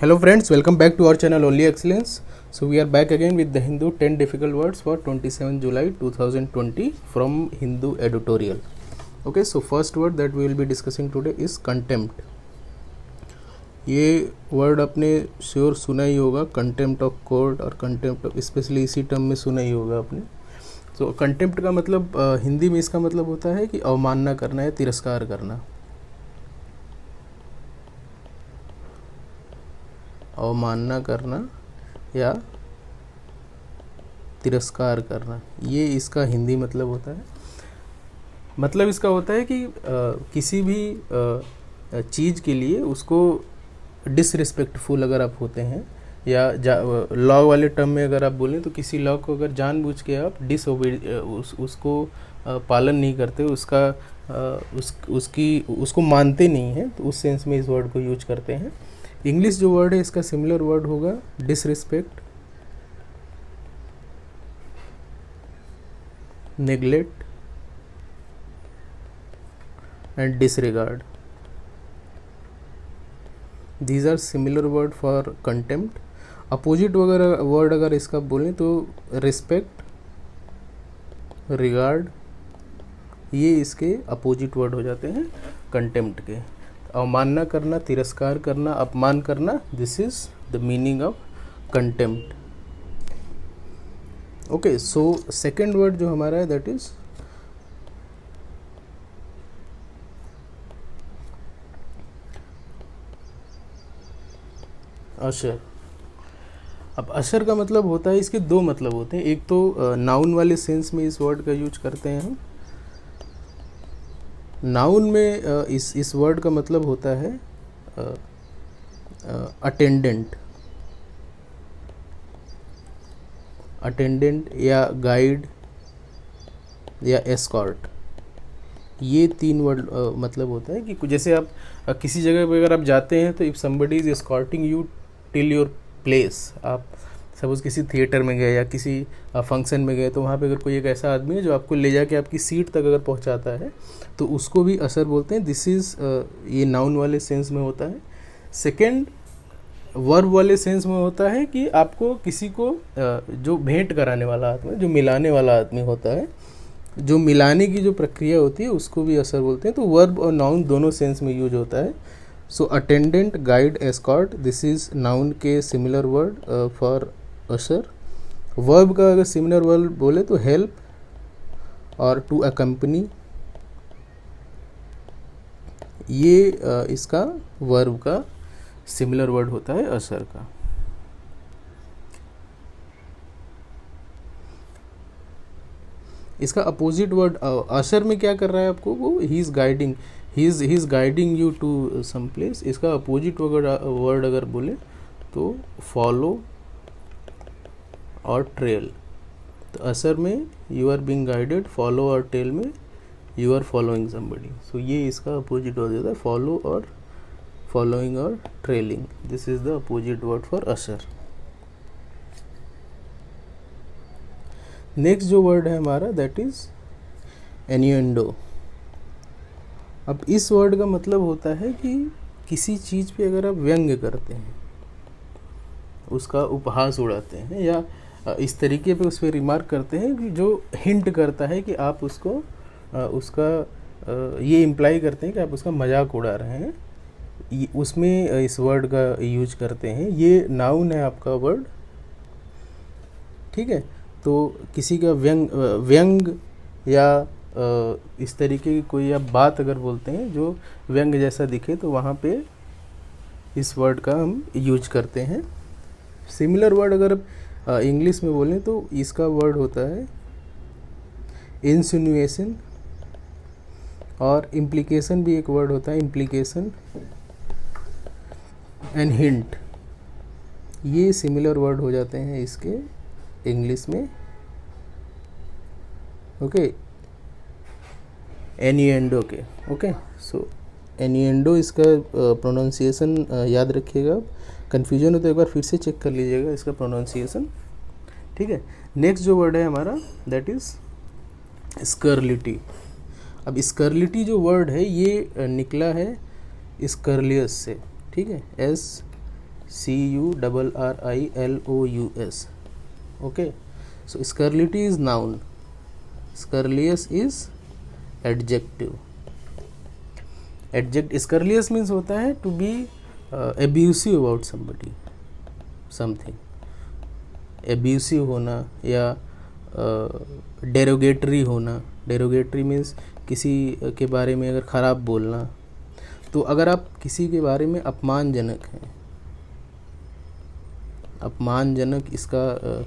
Hello friends, welcome back to our channel Only Excellence. So we are back again with the Hindu 10 difficult words for 27 July 2020 from Hindu editorial. Okay, so first word that we will be discussing today is contempt. ये word आपने sure सुना ही होगा, contempt of court और contempt of, specially इसी term में सुना ही होगा आपने. तो कंटेम्प्ट का मतलब हिंदी में इसका मतलब होता है कि अवमानना करना या तिरस्कार करना. अवमानना करना या तिरस्कार करना, ये इसका हिंदी मतलब होता है. मतलब इसका होता है कि किसी भी चीज़ के लिए उसको डिसरिस्पेक्टफुल अगर आप होते हैं या लॉ वाले टर्म में अगर आप बोलें तो किसी लॉ को अगर जानबूझ के आप उसको पालन नहीं करते, उसको मानते नहीं हैं, तो उस सेंस में इस वर्ड को यूज करते हैं. इंग्लिश जो वर्ड है इसका सिमिलर वर्ड होगा disrespect, neglect and disregard. These are similar word for contempt. Opposite वगैरह वर्ड अगर इसका बोलें तो रिस्पेक्ट, रिगार्ड, ये इसके अपोजिट वर्ड हो जाते हैं कंटेम्प्ट के. अवमानना करना, तिरस्कार करना, अपमान करना, this is the meaning of contempt. Okay, so second word जो हमारा है दैट इज अशर. अब अशर का मतलब होता है, इसके दो मतलब होते हैं. एक तो नाउन वाले सेंस में इस वर्ड का यूज करते हैं हम. नाउन में इस वर्ड का मतलब होता है अटेंडेंट, अटेंडेंट या गाइड या एस्कॉर्ट. ये तीन वर्ड मतलब होता है कि जैसे आप किसी जगह पर अगर आप जाते हैं तो if somebody is escorting you till your place, आप सपोज किसी थिएटर में गए या किसी फंक्शन में गए तो वहाँ पे अगर कोई एक ऐसा आदमी है जो आपको ले जाके आपकी सीट तक अगर पहुँचाता है तो उसको भी असर बोलते हैं. दिस इज़ ये नाउन वाले सेंस में होता है. सेकेंड वर्ब वाले सेंस में होता है कि आपको किसी को जो भेंट कराने वाला आदमी, जो मिलाने वाला आदमी होता है, जो मिलाने की जो प्रक्रिया होती है उसको भी असर बोलते हैं. तो वर्ब और नाउन दोनों सेंस में यूज होता है. So attendant, guide, escort, this is noun के similar word for usher. Verb का अगर सिमिलर वर्ड बोले तो हेल्प और टू अकम्पनी, ये इसका वर्ब का सिमिलर वर्ड होता है असर का. इसका अपोजिट वर्ड असर में क्या कर रहा है आपको, वो ही is guiding you to some place. इसका अपोजिट वर्ड अगर बोले तो फॉलो और ट्रेल. तो असर में you are being guided, follow और ट्रेल में you are following somebody. So ये इसका अपोजिट हो जाता है, फॉलो और फॉलोइंग और trailing. This is the opposite word for असर. नेक्स्ट जो वर्ड है हमारा दैट इज एन्यूएंडो. अब इस वर्ड का मतलब होता है कि किसी चीज़ पे अगर आप व्यंग्य करते हैं, उसका उपहास उड़ाते हैं या इस तरीके पे उस पर रिमार्क करते हैं कि जो हिंट करता है कि आप उसका ये इम्प्लाई करते हैं कि आप उसका मजाक उड़ा रहे हैं, उसमें इस वर्ड का यूज करते हैं. ये नाउन है आपका वर्ड, ठीक है. तो किसी का व्यंग या इस तरीके की कोई आप बात अगर बोलते हैं जो व्यंग जैसा दिखे तो वहाँ पे इस वर्ड का हम यूज करते हैं. सिमिलर वर्ड अगर इंग्लिश में बोलें तो इसका वर्ड होता है इंसिनुएशन, और इम्प्लीकेशन भी एक वर्ड होता है, इम्प्लीकेशन एंड हिंट. ये सिमिलर वर्ड हो जाते हैं इसके इंग्लिश में. ओके, एन्यूएंडो के. ओके, सो एन्यूएंडो इसका प्रोनाउंसिएशन याद रखिएगा. कन्फ्यूजन हो तो एक बार फिर से चेक कर लीजिएगा इसका प्रोनाउंसिएशन, ठीक है. नेक्स्ट जो वर्ड है हमारा दैट इज स्कर्लिटी. अब स्कर्लिटी जो वर्ड है ये निकला है स्कर्लियस से, ठीक है, CURRILOUS. Okay, so scurrility is noun, scurrilous is adjective. Scurrilous means होता है to be abusive about somebody, something abusive होना या derogatory होना. derogatory means किसी के बारे में अगर ख़राब बोलना. तो अगर आप किसी के बारे में अपमानजनक हैं, अपमानजनक इसका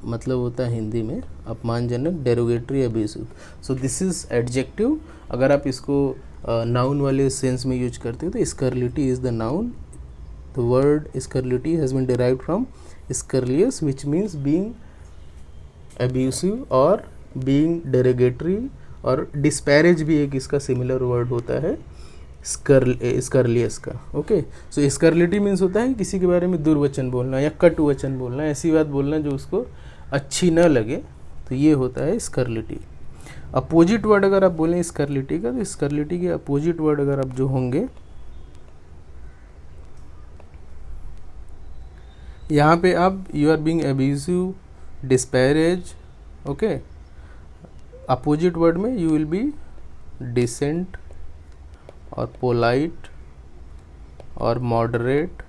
मतलब होता है हिंदी में अपमानजनक, derogatory, abusive. So this is adjective. अगर आप इसको नाउन वाले सेंस में यूज करते हो तो scurrility is the noun. The word scurrility has been derived from scurrilous which means being abusive और बीइंग डेरोगेटरी. और डिस्पैरेज भी एक इसका सिमिलर वर्ड होता है स्कर्लियस का. ओके, सो स्कर्लिटी मीन्स होता है किसी के बारे में दुर्वचन बोलना या कटु वचन बोलना, ऐसी बात बोलना जो उसको अच्छी न लगे, तो ये होता है स्कर्लिटी. अपोजिट वर्ड अगर आप बोलें स्कर्लिटी का, तो स्कर्लिटी के अपोजिट वर्ड अगर आप जो होंगे, यहाँ पे आप you are being abusive, disparage. Okay, opposite word में यू विल बी डिसेंट और पोलाइट और मॉडरेट.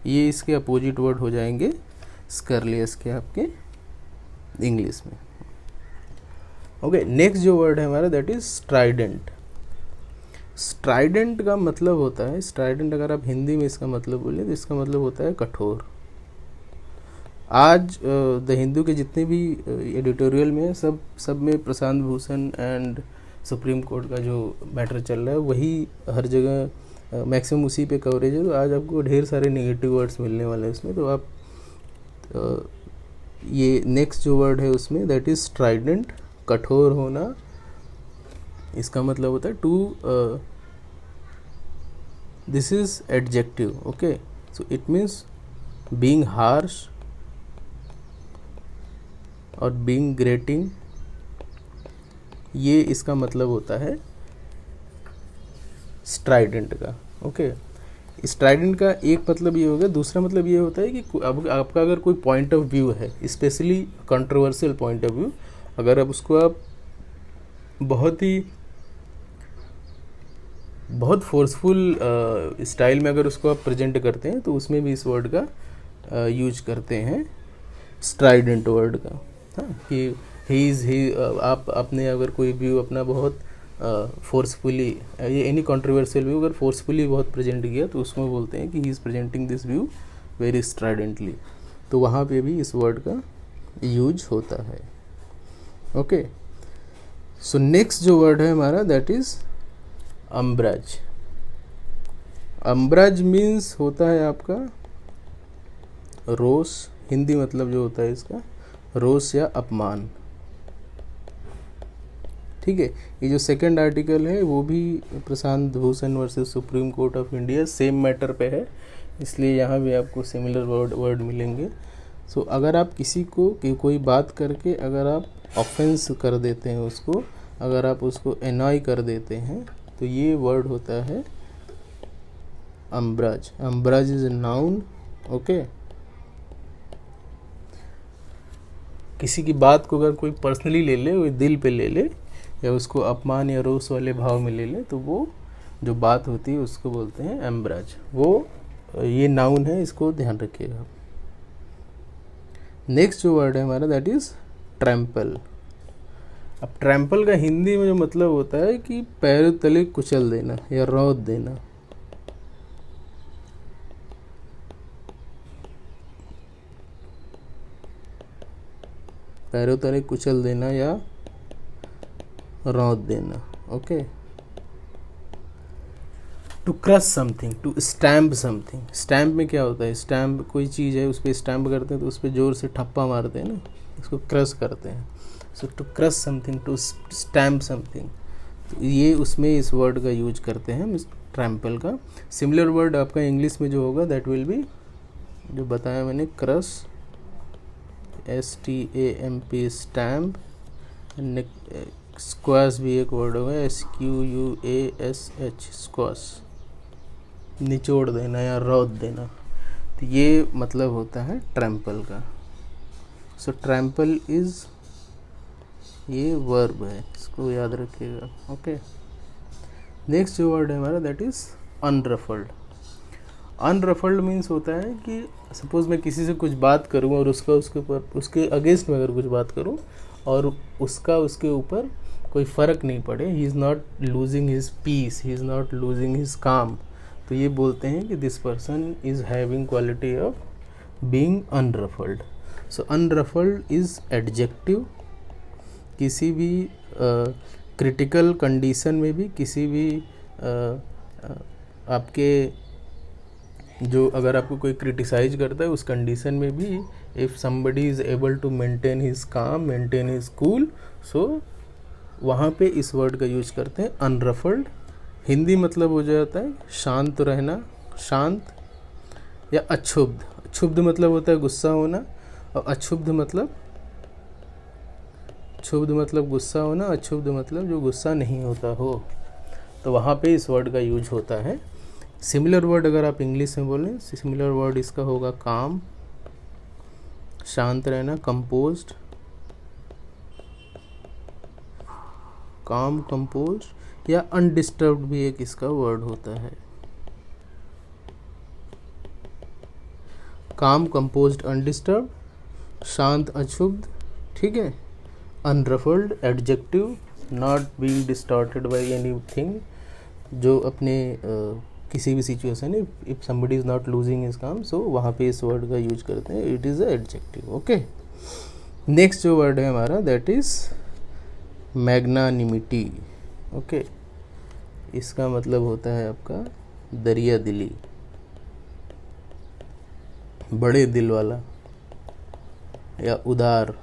ये इसके अपोजिट वर्ड हो जाएंगे स्कर्लियस के आपके इंग्लिश में. ओके, नेक्स्ट जो वर्ड है हमारा दैट इज स्ट्राइडेंट. स्ट्राइडेंट का मतलब होता है, स्ट्राइडेंट अगर आप हिंदी में इसका मतलब बोलें तो इसका मतलब होता है कठोर. आज द हिंदू के जितने भी एडिटोरियल में सब में Prashant Bhushan and supreme court का जो मैटर चल रहा है वही हर जगह मैक्सिमम उसी पे कवरेज है. तो आज आपको ढेर सारे नेगेटिव वर्ड्स मिलने वाले हैं उसमें. तो आप ये नेक्स्ट जो वर्ड है उसमें दैट इज स्ट्राइडेंट, कठोर होना. इसका मतलब होता है to, this is adjective. Okay, so it means being harsh और बीइंग ग्रेटिंग. ये इसका मतलब होता है स्ट्राइडेंट का. ओके, स्ट्राइडेंट का एक मतलब ये हो गया. दूसरा मतलब ये होता है कि अब आपका अगर कोई पॉइंट ऑफ व्यू है, specially controversial point of view, अगर अब उसको आप बहुत फोर्सफुल स्टाइल में अगर उसको आप प्रेजेंट करते हैं तो उसमें भी इस वर्ड का यूज करते हैं, स्ट्राइडेंट वर्ड का. हाँ, कि आप अपने अगर कोई व्यू अपना बहुत फोर्सफुली, ये एनी कंट्रोवर्शियल व्यू अगर फोर्सफुली बहुत प्रेजेंट किया तो उसमें बोलते हैं कि he is presenting this view very stridently. तो वहाँ पे भी इस वर्ड का यूज होता है. ओके, सो नेक्स्ट जो वर्ड है हमारा दैट इज़ अम्ब्राज. अम्ब्राज मीन्स होता है आपका रोष. हिंदी मतलब जो होता है इसका रोष या अपमान. ठीक है, ये जो सेकंड आर्टिकल है वो भी Prashant Bhushan versus Supreme Court of India same matter पे है, इसलिए यहाँ भी आपको सिमिलर वर्ड मिलेंगे. सो अगर आप किसी को कोई बात करके अगर आप ऑफेंस कर देते हैं उसको, अगर आप उसको एनॉय कर देते हैं, तो ये वर्ड होता है अम्ब्राज. अम्ब्राज इज ए नाउन. ओके, किसी की बात को अगर कोई पर्सनली ले ले, कोई दिल पे ले ले, या उसको अपमान या रोष वाले भाव में ले ले, तो वो जो बात होती है उसको बोलते हैं एम्ब्राज. वो ये नाउन है, इसको ध्यान रखिएगा. नेक्स्ट जो वर्ड है हमारा दैट इज ट्रैम्पल. अब ट्रैम्पल का हिंदी में जो मतलब होता है कि पैरों तले कुचल देना या रौंद देना. पैरों तले कुचल देना या रौंद देना. Okay, to crush something, to stamp something. Stamp में क्या होता है, स्टैम्प कोई चीज़ है उस पर स्टैम्प करते हैं तो उस पर जोर से ठप्पा मारते हैं ना, उसको क्रश करते हैं. So to crush something, to stamp something, तो ये उसमें इस वर्ड का यूज करते हैं ट्रैम्पल का. सिमिलर वर्ड आपका इंग्लिश में जो होगा दैट विल बी, जो बताया मैंने, क्रश, STAMP, स्टैम्प. स्क्वाश भी एक वर्ड होगा, SQUASH, स्क्वाश. निचोड़ देना या रौद देना, तो ये मतलब होता है ट्रैम्पल का। सो ट्रैम्पल इज़, ये वर्ब है, इसको याद रखिएगा। ओके, नेक्स्ट जो वर्ड है हमारा दैट इज़ अनरफल्ड। अनरफल्ड मीन्स होता है कि सपोज मैं किसी से कुछ बात करूं और उसका उसके ऊपर, उसके अगेंस्ट में अगर कुछ बात करूं और उसका उसके ऊपर कोई फ़र्क नहीं पड़े, he is not losing his peace, he is not losing his calm, तो ये बोलते हैं कि this person is having quality of being unruffled. So unruffled is adjective. किसी भी क्रिटिकल कंडीशन में भी, किसी भी आपके जो, अगर आपको कोई क्रिटिसाइज करता है उस कंडीशन में भी, if somebody is able to maintain his calm, maintain his cool, so वहाँ पे इस वर्ड का यूज करते हैं अनरफल्ड। हिंदी मतलब हो जाता है शांत रहना, शांत या अक्षुब्ध। क्षुब्ध मतलब होता है गुस्सा होना, और अक्षुब्ध मतलब, क्षुब्ध मतलब गुस्सा होना, अक्षुब्ध मतलब जो गुस्सा नहीं होता हो, तो वहाँ पे इस वर्ड का यूज होता है। सिमिलर वर्ड अगर आप इंग्लिश में बोलें, सिमिलर वर्ड इसका होगा काम, शांत रहना, कंपोज्ड, काम, कंपोज्ड, या अनडिस्टर्ब्ड भी एक इसका वर्ड होता है। काम, कंपोज्ड, अनडिस्टर्ब्ड, शांत, अक्षुब्ध, ठीक है। Unruffled adjective, not being distorted by anything, जो अपने किसी भी situation, if somebody is not losing his calm, so वहाँ पे इस वर्ड का यूज करते हैं, it is a adjective. Okay, next जो वर्ड है हमारा दैट इज मैग्नानिमिटी। ओके, इसका मतलब होता है आपका दरिया दिली, बड़े दिल वाला, या उदार,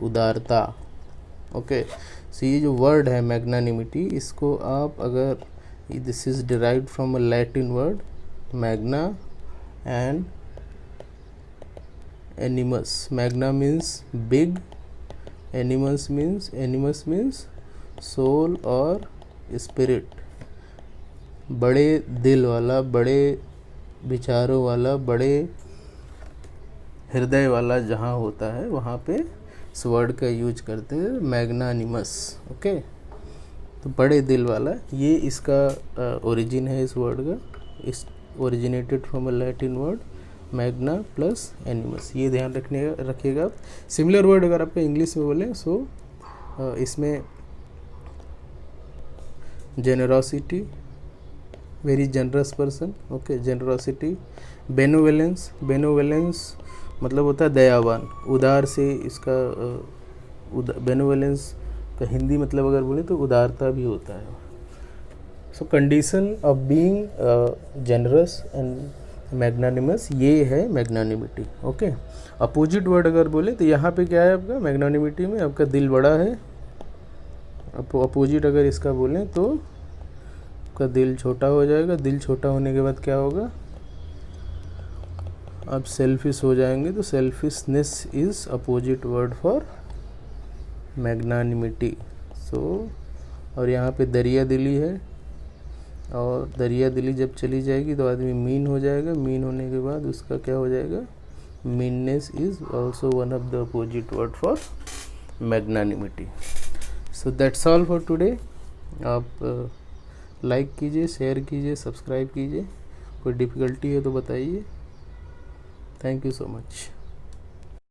उदारता। ओके, सो ये जो वर्ड है मैग्नानिमिटी, इसको आप अगर, this is derived from a Latin word magna and animus. Magna means big, animus means soul और स्पिरिट। बड़े दिल वाला, बड़े विचारों वाला, बड़े हृदय वाला जहाँ होता है वहाँ पे इस वर्ड का यूज करते हैं मैग्नानिमस। ओके, तो बड़े दिल वाला, ये इसका ओरिजिन है इस वर्ड का। इस originated from a Latin word Magna plus एनिमस, ये ध्यान रखिएगा आप। सिमिलर वर्ड अगर आपको इंग्लिश में बोलें, सो इसमें generosity, very generous person. Okay, generosity. Benevolence, benevolence मतलब होता है दयावान, उदार से इसका बेनोवेलेंस का हिंदी मतलब अगर बोले तो उदारता भी होता है। सो condition of being generous and magnanimous, ये है मैग्नानिमिटी। ओके, अपोजिट वर्ड अगर बोले तो यहाँ पे क्या है आपका मैग्नानिमिटी में, आपका दिल बड़ा है। अपोजिट अगर इसका बोलें तो आपका दिल छोटा हो जाएगा। दिल छोटा होने के बाद क्या होगा, आप सेल्फिश हो जाएंगे, तो selfishness is opposite word for magnanimity. So और यहाँ पे दरिया दिली है, और दरिया दिली जब चली जाएगी तो आदमी मीन हो जाएगा। मीन होने के बाद उसका क्या हो जाएगा, meanness is also one of the opposite word for magnanimity. So that's all for today. आप लाइक कीजिए, शेयर कीजिए, सब्सक्राइब कीजिए। कोई डिफ़िकल्टी है तो बताइए। Thank you so much.